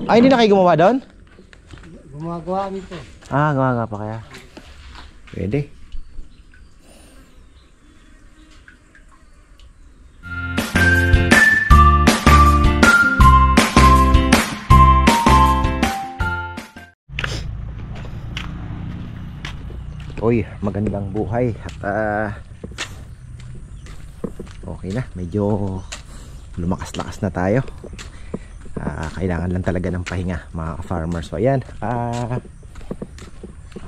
Ay, hindi na kayo gumawa doon? Gumagawa kami po. Ah, gumawa pa kaya? Pwede. Uy, magandang buhay. At okay na, medyo lumakas-lakas na tayo. Kailangan lang talaga ng pahinga mga farmers. So ayan,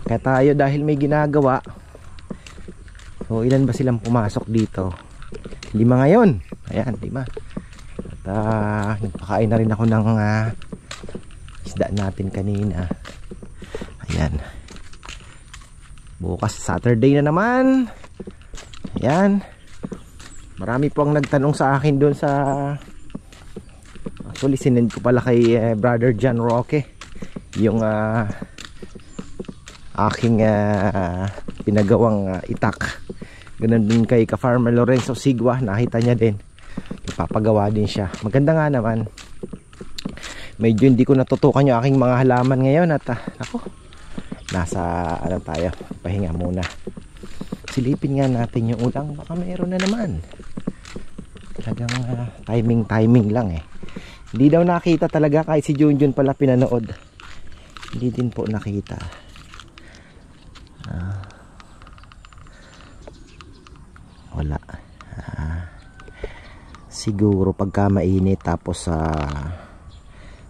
kaya tayo dahil may ginagawa. So ilan ba silang pumasok dito? 5 ngayon. Ayan, 5. At nagpakain na rin ako ng isda natin kanina. Ayan. Bukas Saturday na naman. Ayan. Marami po ang nagtanong sa akin doon sa, actually sinend ko pala kay Brother John Roque yung aking pinagawang itak. Ganun din kay ka-Farmer Lorenzo Sigua, nakita niya din. Ipapagawa din siya. Maganda nga naman. Medyo hindi ko natutukan yung aking mga halaman ngayon at ako, nasa ano tayo, pahinga muna. Silipin nga natin yung ulang, baka mayroon na naman. Talagang timing lang eh. Hindi daw nakita talaga, kahit si Junjun pala pinanood, hindi din po nakita. Wala. Siguro pagka mainit tapos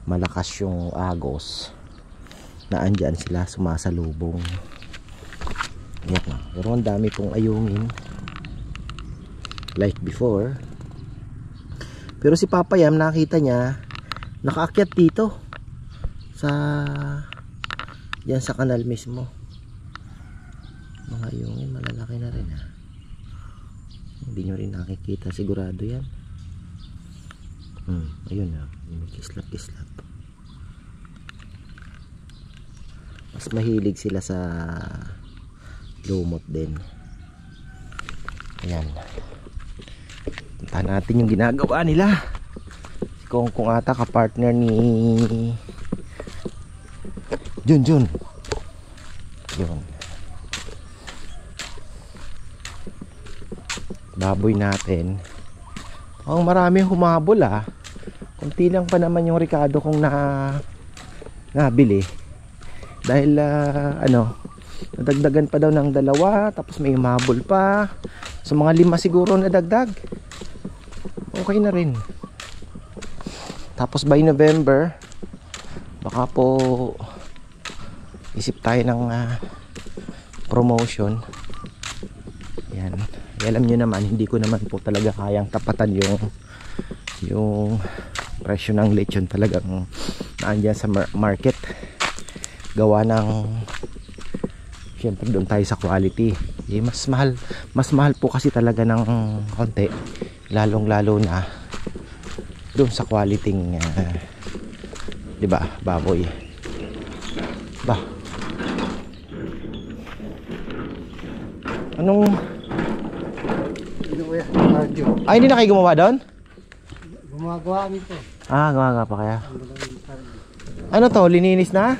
malakas yung agos, na andyan sila sumasalubong. Yan na. Pero ang dami pong ayungin like before. Pero si Papa Yam, nakita niya nakaakyat dito sa yan sa kanal mismo. Mga ayungin malalaki na rin ha. Hindi nyo rin nakikita sigurado yan. Ayun na, may kislap. Mas mahilig sila sa lumot din. Ayan. Punta natin yung ginagawa nila. Si Kongkong ata ka-partner ni Junjun. Yun. Baboy natin. Ang marami humabol Kunti lang pa naman yung Ricardo kong nabili. Dahil nadagdagan pa daw ng 2, tapos may humabol pa. So mga 5 siguro na dagdag. Okay na rin. Tapos by November, baka po isip tayo ng promotion. Yan. Alam nyo naman, hindi ko naman po talaga kayang tapatan yung presyo ng lechon. Talagang naandyan sa market. Gawa ng, syempre doon tayo sa quality. Mas mahal po kasi talaga ng konti, lalong lalo na doon sa quality diba, baboy ba. Anong ay, hindi na kayo gumawa doon? Gumagawa kami po. Gumawa pa kaya? Ano to, lininis na?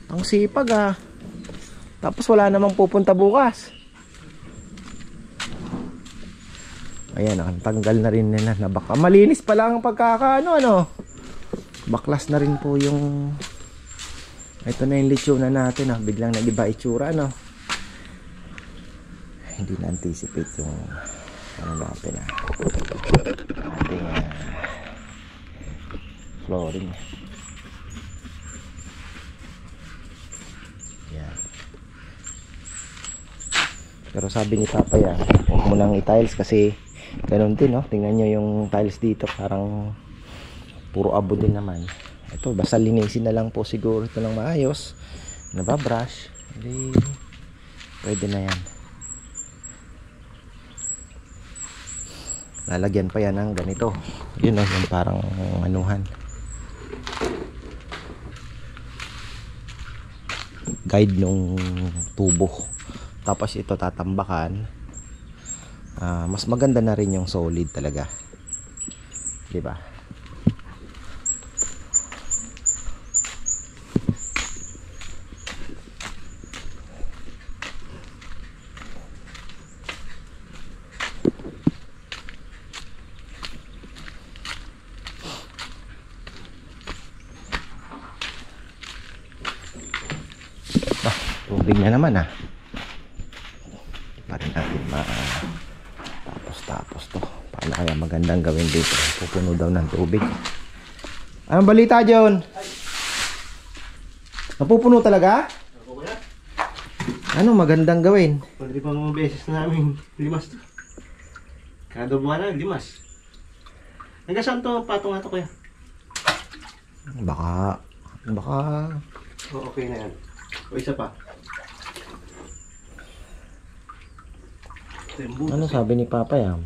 Ang sipag Tapos wala namang pupunta bukas. Ayan, tanggal na rin nila na baka malinis pa lang ang pagkakaano baklas na rin po yung ito na yung lechona natin biglang nag-iba itsura hindi na anticipate yung natin ating flooring. Yan. Pero sabi ni Papa Yan, huwag mo nang i-tiles kasi ganun din tingnan nyo yung tiles dito, parang puro abo din naman. Ito, basta linisin na lang po siguro ito ng maayos, nababrush, hindi pwede na yan. Lalagyan pa yan ng ganito, yun yung parang anuhan, guide nung tubo. Tapos ito tatambakan. Mas maganda na rin yung solid talaga, diba? tubig na naman pa rin natin tapos to. Paano kaya magandang gawin dito? Pupuno daw ng tubig. Anong balita, John? Napupuno talaga? Ano magandang gawin? Pwede pa mga beses na namin limas to. Kada buwan na limas. Hanggang saan to patong ato kuya? Baka Oh, okay na yan. O isa pa. ano sabi ni Papa Yam?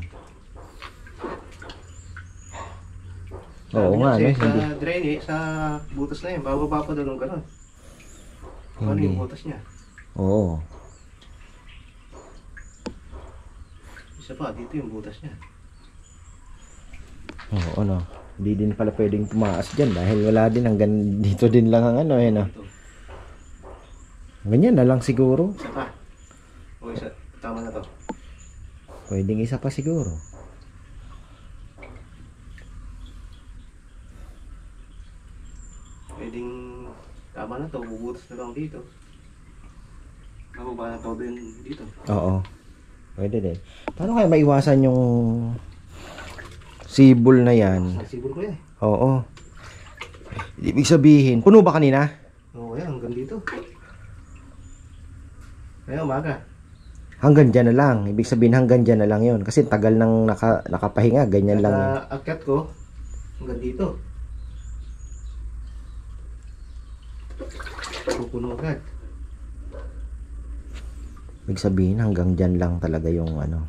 Oo nga, no? Sa drainage, sa butas na yun, bababa pa doon ng gano'n. Ano Hindi. yung butas niya? Oo. Isa pa, dito yung butas niya. Oo, ano. Hindi din pala pwedeng tumaas dyan dahil wala din hanggang dito din lang ang ano, no? Ito. Ganyan na lang siguro. Isa pa. O isa, tama na to. Pwedeng isa pa siguro. Pwedeng, tama na to, bubutas na lang dito. Bababa na to din dito. Oo. Pwede din. Paano kaya maiwasan yung sibol na yan? Nasibol ko yan eh. Oo. Ibig sabihin, puno ba kanina? Oo, yan, hanggang dito. Kaya umaga. Hanggang dyan na lang. Ibig sabihin hanggang dyan na lang yun. Kasi tagal nang nakapahinga. Ganyan lang. Akyat ko, hanggang dito. Pupuno agad. Ibig sabihin hanggang dyan lang talaga yung ano.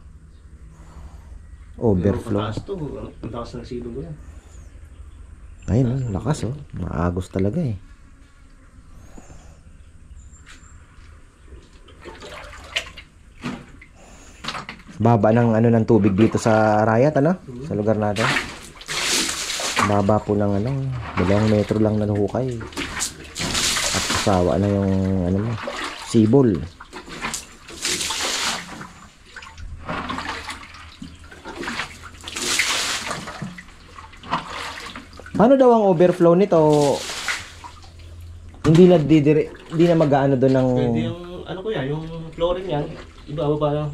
Overflow. Pero pataas to, ang taas ng silong ko yan. Ayun, lakas oh. Maagos talaga eh. Baba ng ano ng tubig dito sa Arayat, ano? Sa lugar natin. Baba po ng ano, 2 metro lang na hukay. At kasawa na yung ano mo, sibol. Paano daw ang overflow nito? Hindi na mag-aano doon ng Pwede yung, ano ko yan, yung flooring yan, ibababa lang.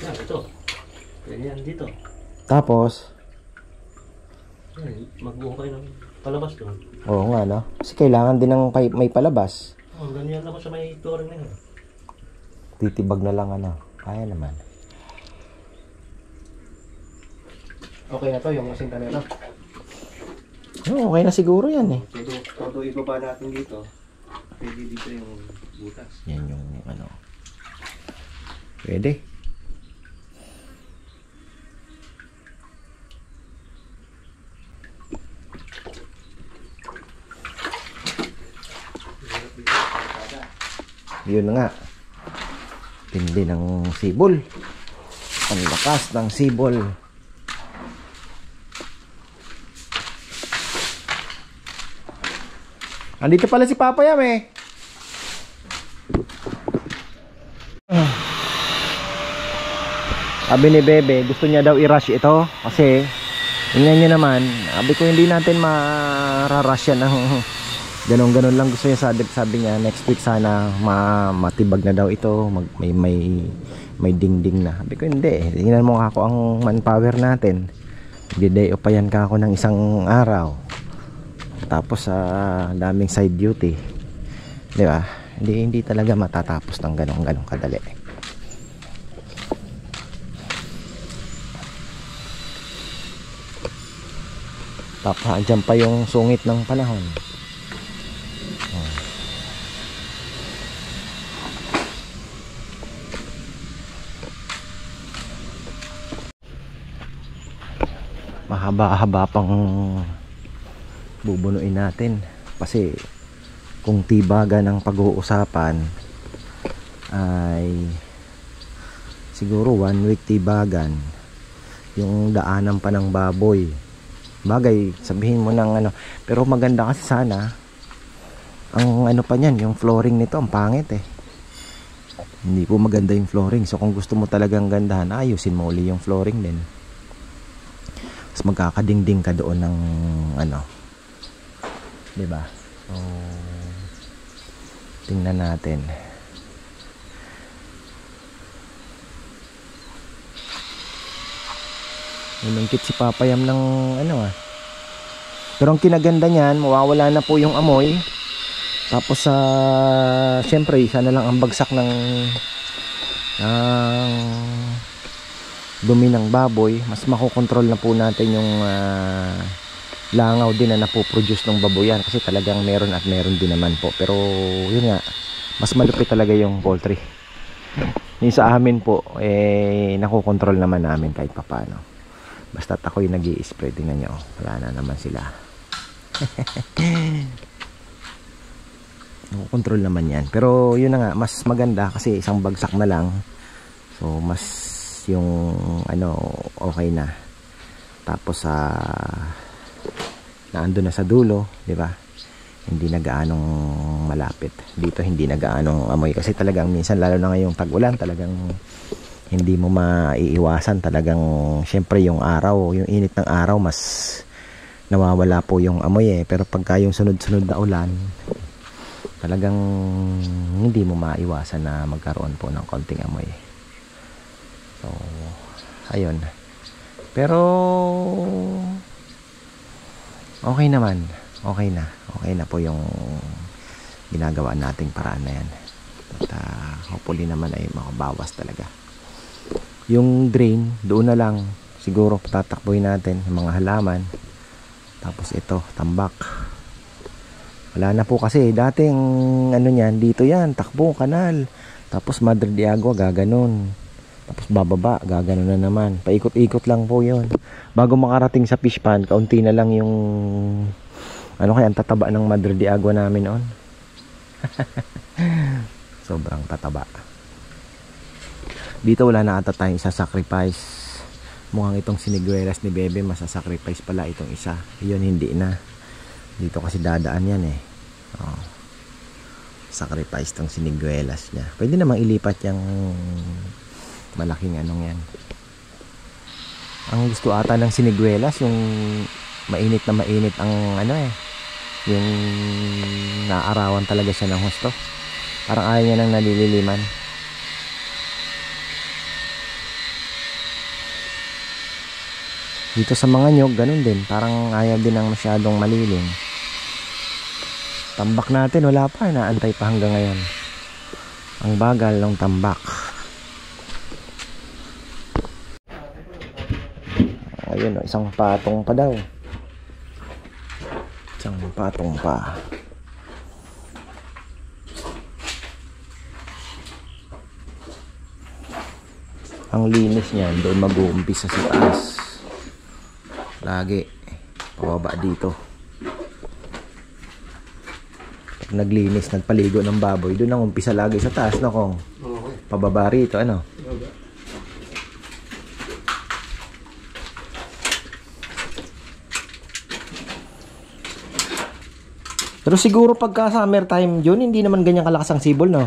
Yan, ito. Pwede yan dito. tapos Yan, magbuo kayo ng palabas doon. oo nga no. Kasi kailangan din ng may palabas. Oh, ganyan naman sa may flooring na yan. Titibag na lang ano. Kaya naman. Okay na to, yung masinta na ito. Oo, okay na siguro yan eh. Todo ibaba natin dito. Pwede dito yung butas. Yan yung ano. Pwede. Yun na nga. Tindi ng sibol. Ang lakas ng sibol. Andito pala si Papa Yam eh. Sabi ni Bebe, gusto niya daw i-rush ito kasi tingnan niyo naman, sabi ko hindi natin ma-rush yan ng ganon-ganon lang gusto niya, sabi niya next week sana matibag na daw ito, may dingding na. Sabi ko hindi, tingnan mo ako ang manpower natin. Di-day off pa yan ka ako ng isang araw. Tapos sa daming side duty. Di ba? Hindi talaga matatapos ng ganong kadali. Tapos andyan pa yung sungit ng panahon. Mahaba-haba pang bubunuin natin kasi kung tibagan ang pag-uusapan ay siguro 1 week tibagan yung daanan pa ng baboy. Bagay, sabihin mo ng ano, pero maganda kasi sana ang ano pa niyan, yung flooring nito ang pangit eh. Hindi po maganda yung flooring, so kung gusto mo talagang gandahan, ayusin mo uli yung flooring din. Tapos magkakadingding ka doon ng ano, diba? So tingnan natin. Inungkit si Papayam ng ano ah. Pero ang kinaganda niyan, mawawala na po yung amoy. Tapos syempre isa na lang ang bagsak ng dumi ng baboy. Mas makokontrol na po natin yung langaw din na napoproduce ng baboyan, kasi talagang meron at meron din naman po. Pero yun nga, mas malupit talaga yung poultry. Yung sa amin po nakokontrol naman namin kahit papano. Basta ako'y nag-i-spray, tingnan nyo, wala na naman sila. Nakokontrol naman yan. Pero yun na nga, mas maganda kasi isang bagsak na lang. So mas yung ano, okay na. Tapos naandun na sa dulo, di ba? Hindi na gaanong malapit. Dito hindi na gaanong amoy kasi talagang minsan, lalo na ngayong tag-ulan, talagang hindi mo maiiwasan. Talagang syempre yung araw, yung init ng araw, mas nawawala po yung amoy Pero pagka yung sunod-sunod na ulan, talagang hindi mo maiwasan na magkaroon po ng konting amoy. So ayun. Pero okay naman, okay na po yung ginagawa nating paraan na yan. At hopefully naman ay makabawas talaga. Yung drain, doon na lang siguro tatakbuhin natin yung mga halaman. Tapos ito, tambak. Wala na po kasi dating ano niyan, dito yan, takbo, kanal. Tapos Madre de Agua, gaganon. Tapos bababa, gaganon na naman. Paikot-ikot lang po yun. Bago makarating sa fish pond, kaunti na lang yung ano kaya ang tataba ng Madre de Agua namin on. Sobrang tataba. Dito wala na ata tayong isa-sacrifice. Mukhang itong siniguelas ni Bebe masasacrifice pala itong isa. Yun hindi na. Dito kasi dadaan yan sacrifice tong siniguelas niya. Pwede namang ilipat yung malaking anong yan. Ang gusto ata ng siniguelas yung mainit na mainit ang ano yung naarawan talaga siya ng husto. Parang ayaw niya nang nalililiman. Dito sa mga nyog ganun din, parang ayaw din ng masyadong malilim. Tambak natin wala pa, naantay pa hanggang ngayon. Ang bagal ng tambak. Ayun isang patong pa daw. Isang patong pa. Ang linis niyan, doon mag-uumpisa sa taas. Lagi pababa dito. Pag naglinis, nagpaligo ng baboy, doon ang umpisa lagi sa taas na kong. Okay. Pababa rito, ano? Pero siguro pagka summer time yun, hindi naman ganyan kalakas ang sibol, no?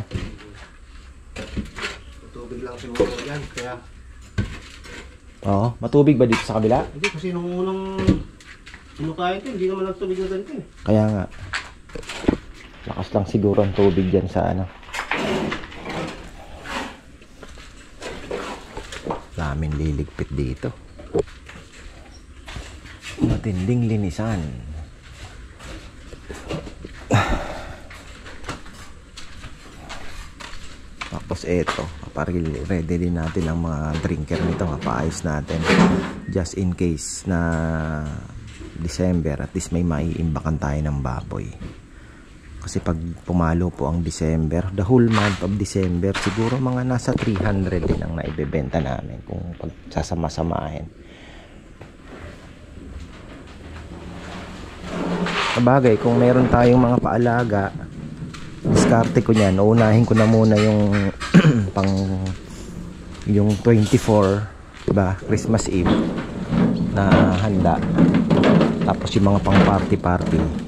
Tubig lang siguro yan, kaya Oo, matubig ba dito sa kabila? hindi kasi nung unang inukain ito, hindi naman nagtubig na ganito Kaya nga. Lakas lang siguro ang tubig dyan sa ano. Daming liligpit dito. Matinding linisan. Tapos eto, ready din natin ang mga drinker nito, paayos natin just in case na December, at least may maiimbakan tayo ng baboy. Kasi pag pumalo po ang December, the whole month of December, siguro mga nasa 300 din ang naibebenta namin kung pagsasama-samahin. Sabagay, kung meron tayong mga paalaga, diskarte ko niyan, uunahin ko na muna yung pang yung 24, diba, Christmas Eve na handa. Tapos yung mga pang party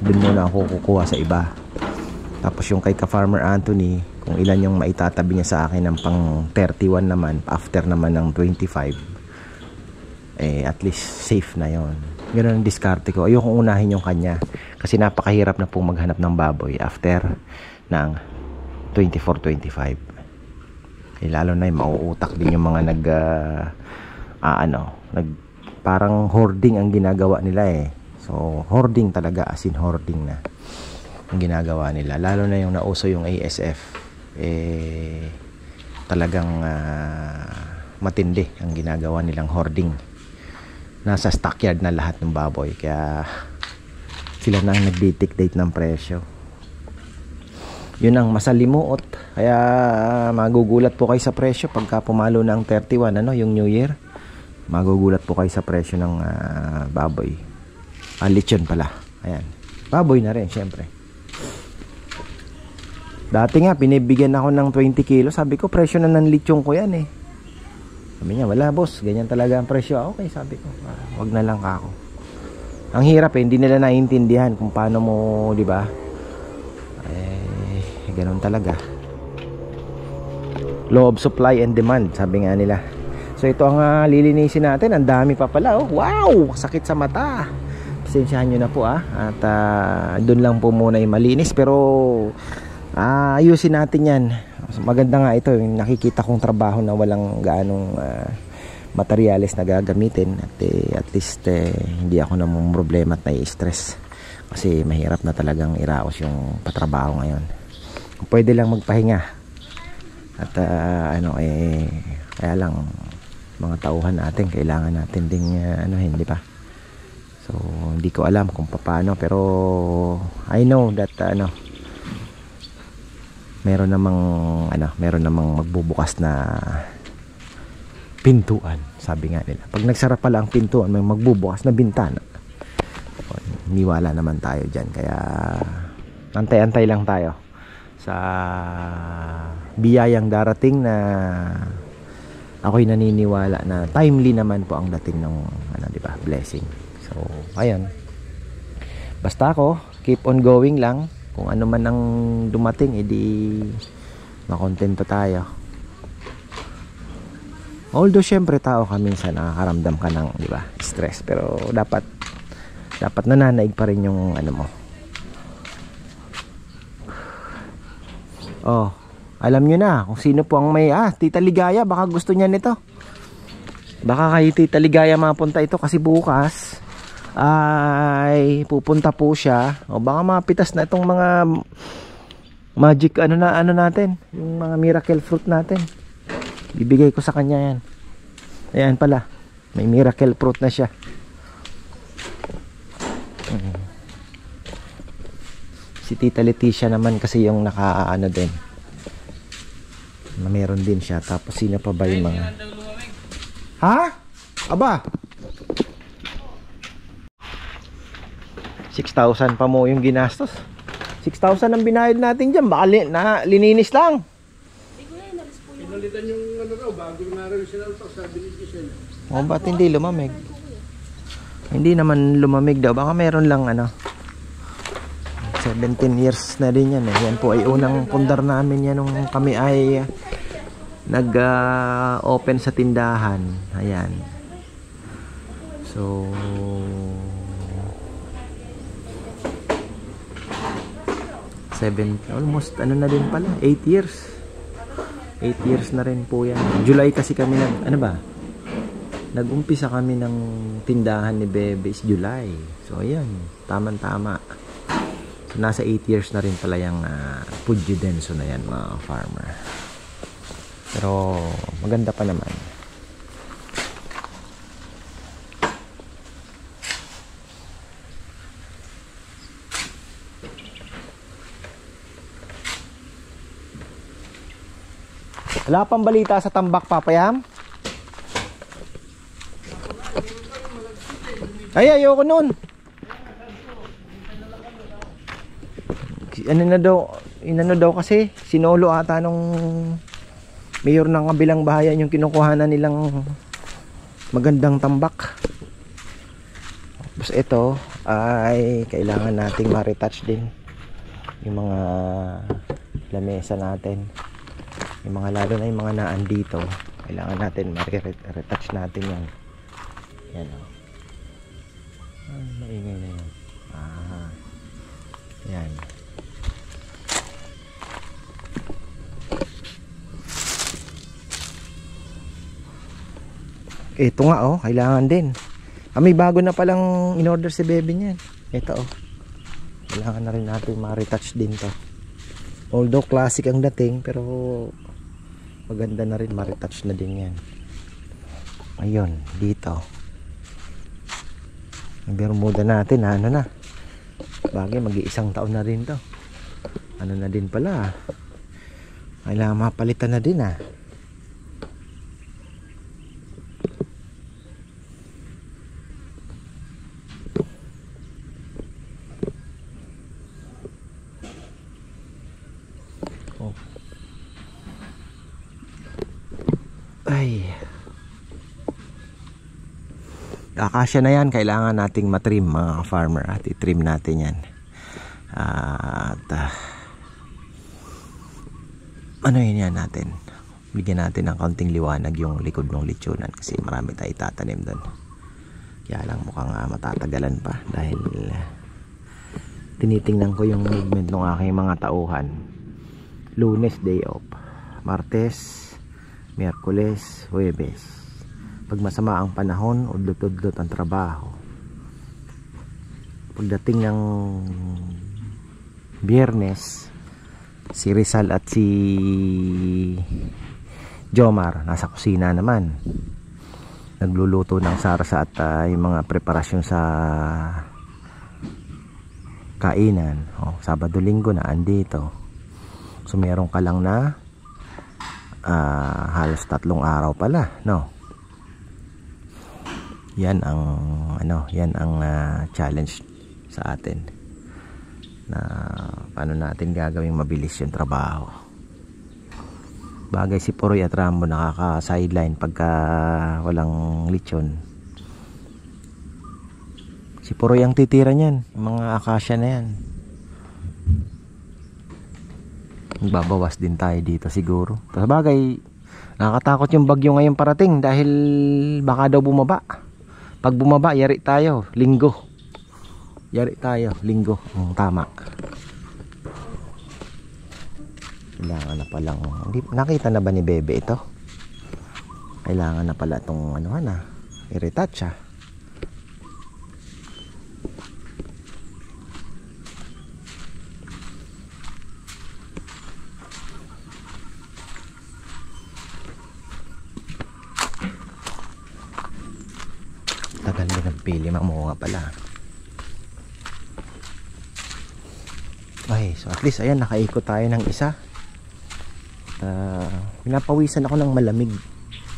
dun muna ako kukuha sa iba. Tapos yung kay ka-Farmer Anthony, kung ilan yung maitatabi niya sa akin ng pang 31 naman, after naman ng 25, at least safe na yon. Ganun ang diskarte ko. Ayokong unahin yung kanya kasi napakahirap na pong maghanap ng baboy after ng 24-25. Lalo na yung mauutak din yung mga nagpapaliguan parang hoarding ang ginagawa nila eh. So hoarding talaga, as in hoarding na ang ginagawa nila, lalo na yung nauso yung ASF eh, talagang matindi ang ginagawa nilang hoarding. Nasa stockyard na lahat ng baboy, kaya sila na ang nagdi-dictate ng presyo. Yun ang masalimuot, kaya magugulat po kayo sa presyo pagka pumalo na ang 31, ano, yung New Year. Magugulat po kayo sa presyo ng baboy. Lechon pala, ayan, baboy na rin syempre. Dati nga pinibigyan ako ng 20 kilo, sabi ko presyo na ng lechon ko yan eh. Sabi niya, wala boss, ganyan talaga ang presyo. Okay, sabi ko, wag na lang ako. Ang hirap eh, hindi nila naiintindihan kung paano mo, di ba? Ganun talaga. Law of supply and demand, sabi nga nila. So ito ang lilinisin natin. Ang dami pa pala, oh. Wow, sakit sa mata. Pasensyahan nyo na po at doon lang po muna yung malinis, pero ayusin natin yan. Maganda nga ito, yung nakikita kong trabaho na walang gaanong materyales na gagamitin at least hindi ako namang problema at nai-stress kasi mahirap na talagang iraos yung patrabaho ngayon. Pwede lang magpahinga at kaya lang mga tauhan natin kailangan natin ding hindi pa. So hindi ko alam kung paano, pero I know that meron namang magbubukas na pintuan, sabi nga nila. Pag nagsara pala ang pintuan, may magbubukas na bintana. Niwala naman tayo dyan, kaya antay-antay lang tayo sa biyayang darating na ako'y naniniwala na timely naman po ang dating ng di ba, blessing. So ayun, basta ako keep on going lang. Kung ano man ang dumating, edi makontento tayo. Although syempre tao ka, minsan nakakaramdam ka ng, di ba, stress, pero dapat nananaig pa rin yung mo. Oh, alam nyo na kung sino po ang may Tita Ligaya, baka gusto niya nito. Baka kay Tita Ligaya mapunta ito kasi bukas ay pupunta po siya, o baka mapitas na itong mga magic natin, yung mga miracle fruit natin. Bibigay ko sa kanya yan. Ayan pala, may miracle fruit na siya. Si Tita Leticia naman kasi yung din, meron din siya. Tapos sino pa ba yung mga aba, 6,000 pa mo yung ginastos. 6,000 ang binayad natin dyan. Baka lininis lang. Pinalitan yung bago na rin sila ito, sabi ni Giselle. O ba't hindi lumamig? Hindi naman lumamig daw. Baka meron lang 17 years na rin yan eh. Yan po ay unang pundar namin yan nung kami ay nag-open sa tindahan. Ayan. So almost na din pala, 8 years. 8 years na rin po yan. July kasi kami nag-umpisa kami ng tindahan ni Bebe is July. So ayan, tama. So nasa 8 years na rin pala yung Pudyo Denso na yan, mga farmer. Pero maganda pa naman. Wala pang balita sa Tambak, Papayam? Ay, ayoko nun. Inano daw kasi, sinolo ata nung mayor ng kabilang bahayan yung kinukuhanan nilang magandang tambak. Tapos ito ay kailangan nating ma-retouch din yung mga lamesa natin. Yung mga lalo na yung mga naan dito, kailangan natin ma-retouch natin yan. Yan o. Maingay na yan. Yan. Ito nga kailangan din. May bago na palang in-order si Bebe niyan. Ito oh. Kailangan na rin natin ma-retouch din to. Although classic ang dating, pero maganda na rin, ma-retouch na din yan. Ayun, dito. Ang Bermuda natin, ano na. Bagay, mag-iisang taon na rin to. Ano na din pala. Kailangan mapalitan na din ah. Oh. Ay. Akasya na yan, kailangan nating matrim mga farmer at itrim natin yan. At ano yun yan natin, bigyan natin ng kaunting liwanag yung likod ng lechonan kasi marami tayo tatanim doon. Kaya lang mukhang matatagalan pa dahil tinitingnan ko yung movement ng aking mga tauhan. Lunes day off, Martes, Miyerkules, Huwebes. Pag masama ang panahon, udlot-udlot ang trabaho. Pagdating ng Biyernes, si Rizal at si Jomar nasa kusina naman. Nagluluto ng sarsa at yung mga preparasyon sa kainan. Sabado linggo na andito. So meron ka lang na halos 3 araw pala, no? Yan ang challenge sa atin na paano natin gagawing mabilis yung trabaho. Bagay si Poroy at Rambo nakaka-sideline pagka walang lechon. Si Poroy ang titira niyan, mga akasya na yan. Babawas din tayo dito siguro. Sa bagay, nakakatakot yung bagyo ngayon parating dahil baka daw bumaba. Pag bumaba, yari tayo, linggo. Yari tayo, linggo. Tama. Kailangan na palang, nakita na ba ni Bebe ito? Kailangan na pala itong i-retouch ah. Tagal din ang pili, mamunga pala. Ay, so at least ayan, nakaikot tayo ng isa. Pinapawisan ako ng malamig.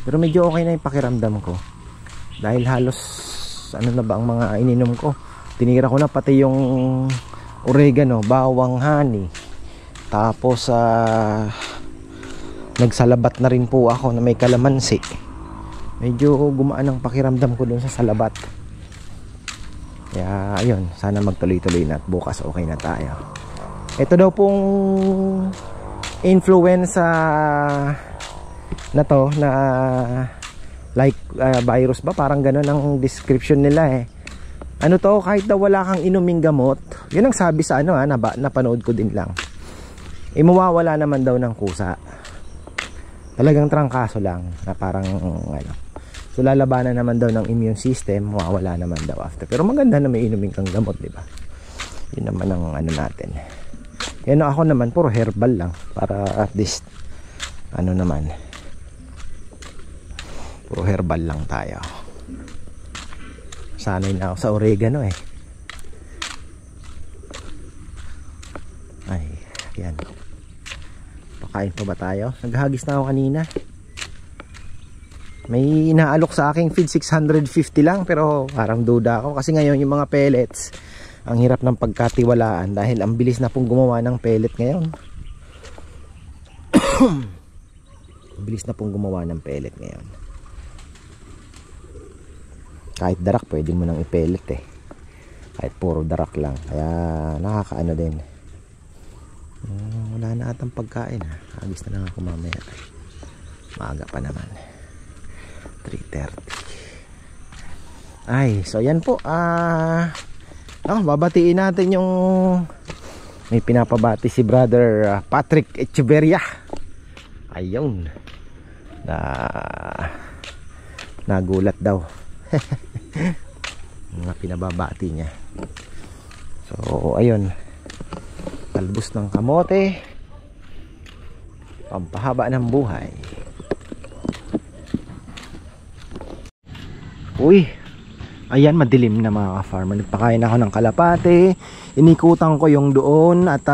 Pero medyo okay na yung pakiramdam ko. Dahil halos ano na ba ang mga ininom ko. Tinira ko na pati yung oregano, bawang, honey. Tapos nagsalabat na rin po ako na may kalamansi. Medyo gumaan ang pakiramdam ko dun sa salabat. Kaya ayun, sana magtuloy-tuloy na at bukas okay na tayo. Ito daw pong influenza na to na like virus ba, parang gano'n ang description nila eh. Ano to, kahit daw wala kang inuming gamot, yun ang sabi sa napanood ko din lang, mawawala naman daw ng kusa. Talagang trangkaso lang na parang so lalabanan naman daw ng immune system, mawawala naman daw after. Pero maganda na may inuming kang gamot, di ba? Yun naman ang natin. Yan ako naman, puro herbal lang para at least naman, puro herbal lang tayo. Sanay na ako sa oregano eh. Ay, yan. Pakain pa ba tayo? Naghagis na ako kanina. May inaalok sa aking feed 650 lang, pero parang duda ako kasi ngayon yung mga pellets ang hirap ng pagkatiwalaan dahil ang bilis na pong gumawa ng pellet ngayon. Bilis na pong gumawa ng pellet ngayon. Kahit darak pwede mo nang i-pellet eh. Kahit puro darak lang. Kaya nakakaano din. Wala na atang pagkain ha. Agis na lang ako mamaya. Maaga pa naman. 3:30. Ay, so yan po. Babatiin natin yung may pinapabati si brother Patrick Echeverria. Ayun. Nagulat daw. mga pinababati niya. So ayun, talbos ng kamote, pampahaba ng buhay. Uy, ayan, madilim na mga ka-farmer. Nagpakain ako ng kalapate, inikutan ko yung doon at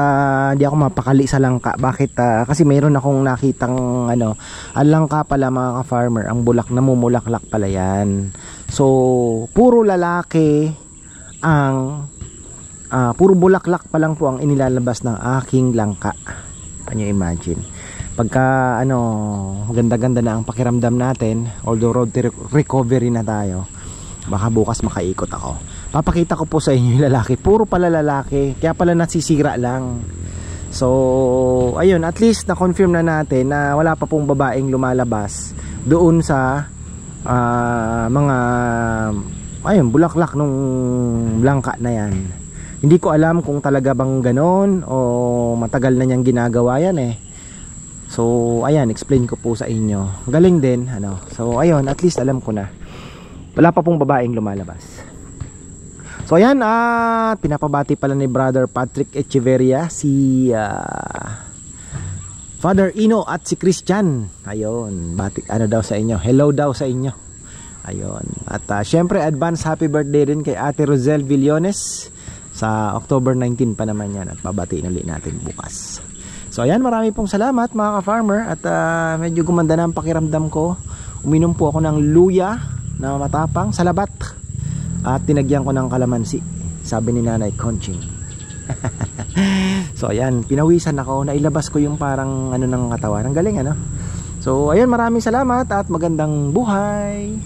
di ako mapakali sa langka. Bakit? Kasi mayroon akong nakitang ang langka pala mga ka-farmer, ang bulak, namumulaklak pala yan. So puro lalaki ang puro bulaklak pa lang po ang inilalabas ng aking langka. Can you imagine? Pagka ganda-ganda na ang pakiramdam natin, although road recovery na tayo, baka bukas makaikot ako. Papakita ko po sa inyo yung lalaki. Puro pala lalaki, kaya pala nasisira lang. So ayun, at least na-confirm na natin na wala pa pong babaeng lumalabas doon sa mga bulaklak nung langka na yan. Hindi ko alam kung talaga bang ganon o matagal na niyang ginagawa yan eh. So ayan, explain ko po sa inyo. Galing din So ayun, at least alam ko na wala pa pong babaeng lumalabas. So ayan, pinapabati pala ni Brother Patrick Echeverria si Father Ino at si Christian. Ayun, daw sa inyo, hello daw sa inyo. Ayun, at syempre advance happy birthday rin kay Ate Rosel Villones. Sa October 19 pa naman yan, at babatiin ulit natin bukas. So ayan, marami pong salamat mga ka-farmer. At medyo gumanda na ang pakiramdam ko. Uminom po ako ng luya na matapang sa labat, at tinagyan ko ng kalamansi, sabi ni Nanay Conching. So ayan, pinawisan ako, nailabas ko yung parang ng katawan. Ang galing So ayan, maraming salamat at magandang buhay.